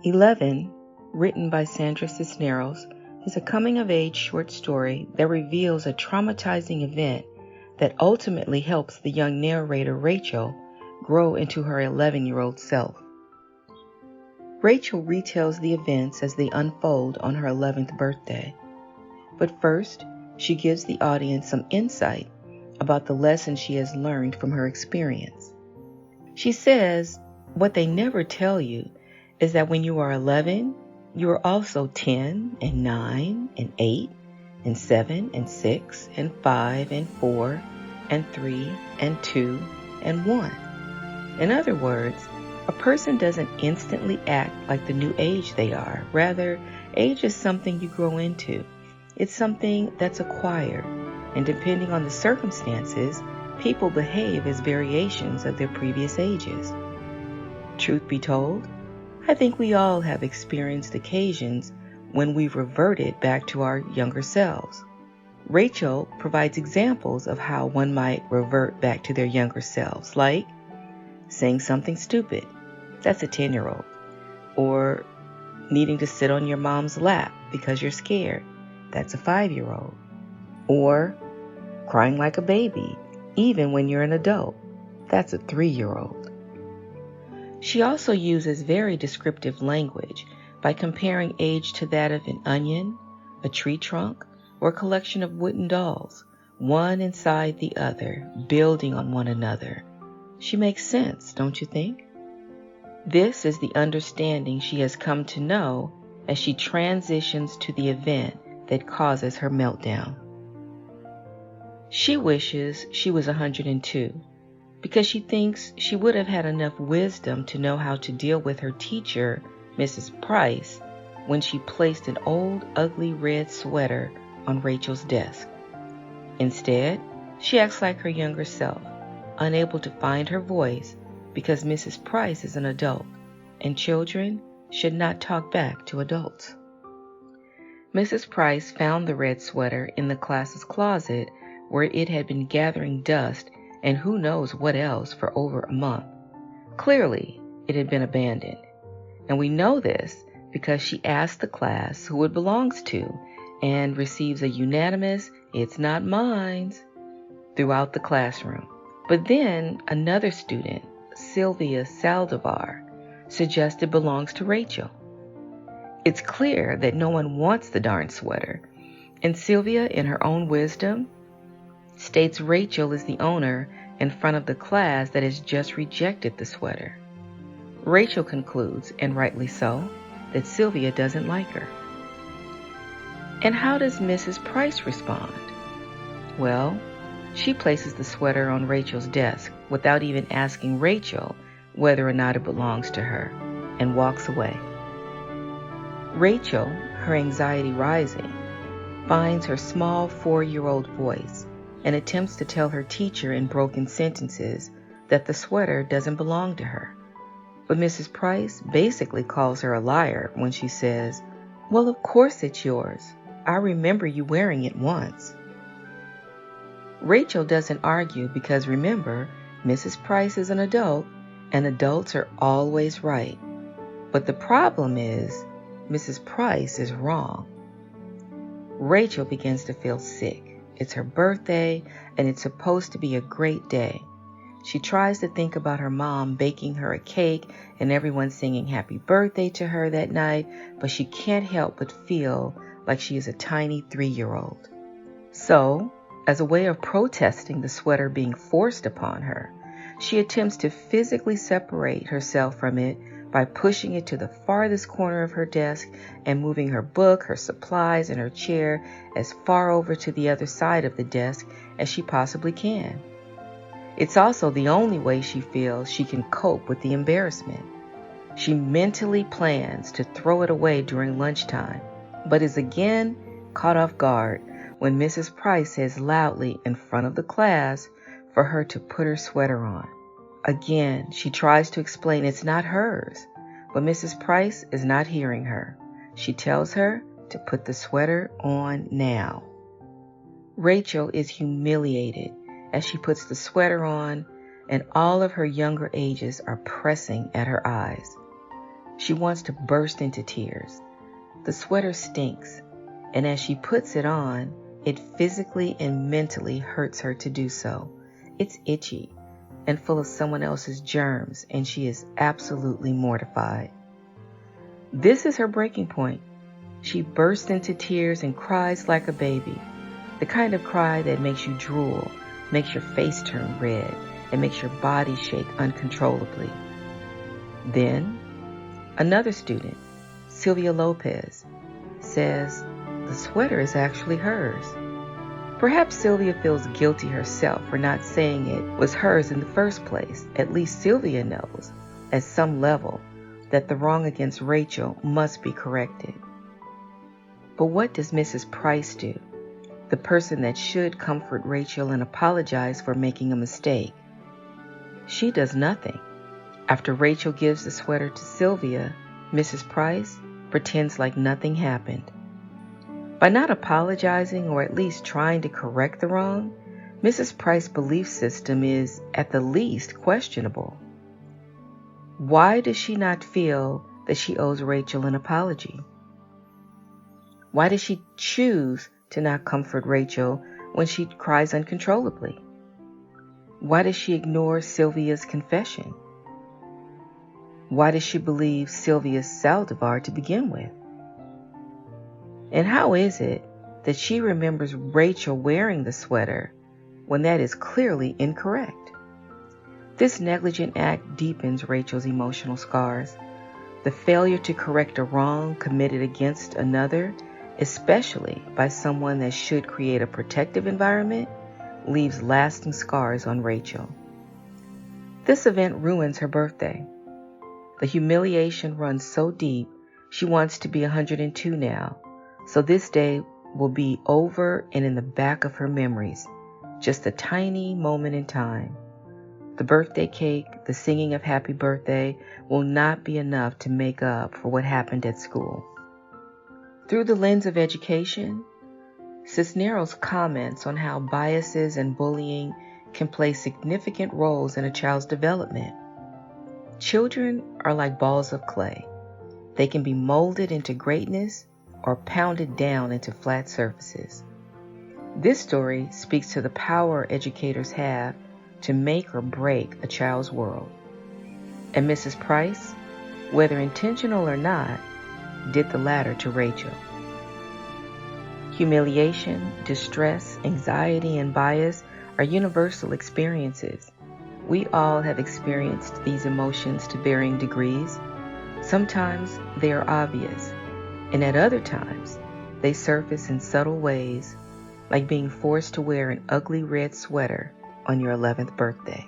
11, written by Sandra Cisneros, is a coming-of-age short story that reveals a traumatizing event that ultimately helps the young narrator Rachel grow into her 11-year-old self. Rachel retells the events as they unfold on her 11th birthday. But first, she gives the audience some insight about the lessons she has learned from her experience. She says, "What they never tell you is that when you are 11, you are also 10 and 9 and 8 and 7 and 6 and 5 and 4 and 3 and 2 and 1. In other words, a person doesn't instantly act like the new age they are. Rather, age is something you grow into. It's something that's acquired, and depending on the circumstances, people behave as variations of their previous ages. Truth be told, I think we all have experienced occasions when we've reverted back to our younger selves. Rachel provides examples of how one might revert back to their younger selves, like saying something stupid, that's a 10-year-old, or needing to sit on your mom's lap because you're scared, that's a 5-year-old, or crying like a baby, even when you're an adult, that's a 3-year-old. She also uses very descriptive language by comparing age to that of an onion, a tree trunk, or a collection of wooden dolls, one inside the other, building on one another. She makes sense, don't you think? This is the understanding she has come to know as she transitions to the event that causes her meltdown. She wishes she was 102 because she thinks she would have had enough wisdom to know how to deal with her teacher, Mrs. Price, when she placed an old, ugly red sweater on Rachel's desk. Instead, she acts like her younger self, unable to find her voice because Mrs. Price is an adult, and children should not talk back to adults. Mrs. Price found the red sweater in the class's closet where it had been gathering dust and who knows what else for over a month. Clearly, it had been abandoned. And we know this because she asked the class who it belongs to and receives a unanimous, "It's not mine," throughout the classroom. But then another student, Sylvia Saldivar, suggests it belongs to Rachel. It's clear that no one wants the darn sweater, and Sylvia, in her own wisdom, states Rachel is the owner in front of the class that has just rejected the sweater. Rachel concludes, and rightly so, that Sylvia doesn't like her. And how does Mrs. Price respond? Well, she places the sweater on Rachel's desk without even asking Rachel whether or not it belongs to her, and walks away. Rachel, her anxiety rising, finds her small 4-year-old voice and attempts to tell her teacher in broken sentences that the sweater doesn't belong to her. But Mrs. Price basically calls her a liar when she says, "Well, of course it's yours. I remember you wearing it once." Rachel doesn't argue because remember, Mrs. Price is an adult and adults are always right. But the problem is, Mrs. Price is wrong. Rachel begins to feel sick. It's her birthday, and it's supposed to be a great day. She tries to think about her mom baking her a cake and everyone singing happy birthday to her that night, but she can't help but feel like she is a tiny 3-year-old. So, as a way of protesting the sweater being forced upon her, she attempts to physically separate herself from it by pushing it to the farthest corner of her desk and moving her book, her supplies, and her chair as far over to the other side of the desk as she possibly can. It's also the only way she feels she can cope with the embarrassment. She mentally plans to throw it away during lunchtime, but is again caught off guard when Mrs. Price says loudly in front of the class for her to put her sweater on. Again, she tries to explain it's not hers, but Mrs. Price is not hearing her. She tells her to put the sweater on now. Rachel is humiliated as she puts the sweater on, and all of her younger ages are pressing at her eyes. She wants to burst into tears. The sweater stinks, and as she puts it on, it physically and mentally hurts her to do so. It's itchy and full of someone else's germs, and she is absolutely mortified. This is her breaking point. She bursts into tears and cries like a baby, the kind of cry that makes you drool, makes your face turn red, and makes your body shake uncontrollably. Then, another student, Sylvia Lopez, says the sweater is actually hers. Perhaps Sylvia feels guilty herself for not saying it was hers in the first place. At least Sylvia knows, at some level, that the wrong against Rachel must be corrected. But what does Mrs. Price do, the person that should comfort Rachel and apologize for making a mistake? She does nothing. After Rachel gives the sweater to Sylvia, Mrs. Price pretends like nothing happened. By not apologizing or at least trying to correct the wrong, Mrs. Price's belief system is, at the least, questionable. Why does she not feel that she owes Rachel an apology? Why does she choose to not comfort Rachel when she cries uncontrollably? Why does she ignore Sylvia's confession? Why does she believe Sylvia's saldivar to begin with? And how is it that she remembers Rachel wearing the sweater when that is clearly incorrect? This negligent act deepens Rachel's emotional scars. The failure to correct a wrong committed against another, especially by someone that should create a protective environment, leaves lasting scars on Rachel. This event ruins her birthday. The humiliation runs so deep, she wants to be 102 now. So this day will be over and in the back of her memories, just a tiny moment in time. The birthday cake, the singing of happy birthday, will not be enough to make up for what happened at school. Through the lens of education, Cisneros comments on how biases and bullying can play significant roles in a child's development. Children are like balls of clay. They can be molded into greatness or pounded down into flat surfaces. This story speaks to the power educators have to make or break a child's world. And Mrs. Price, whether intentional or not, did the latter to Rachel. Humiliation, distress, anxiety, and bias are universal experiences. We all have experienced these emotions to varying degrees. Sometimes they are obvious, and at other times, they surface in subtle ways, like being forced to wear an ugly red sweater on your 11th birthday.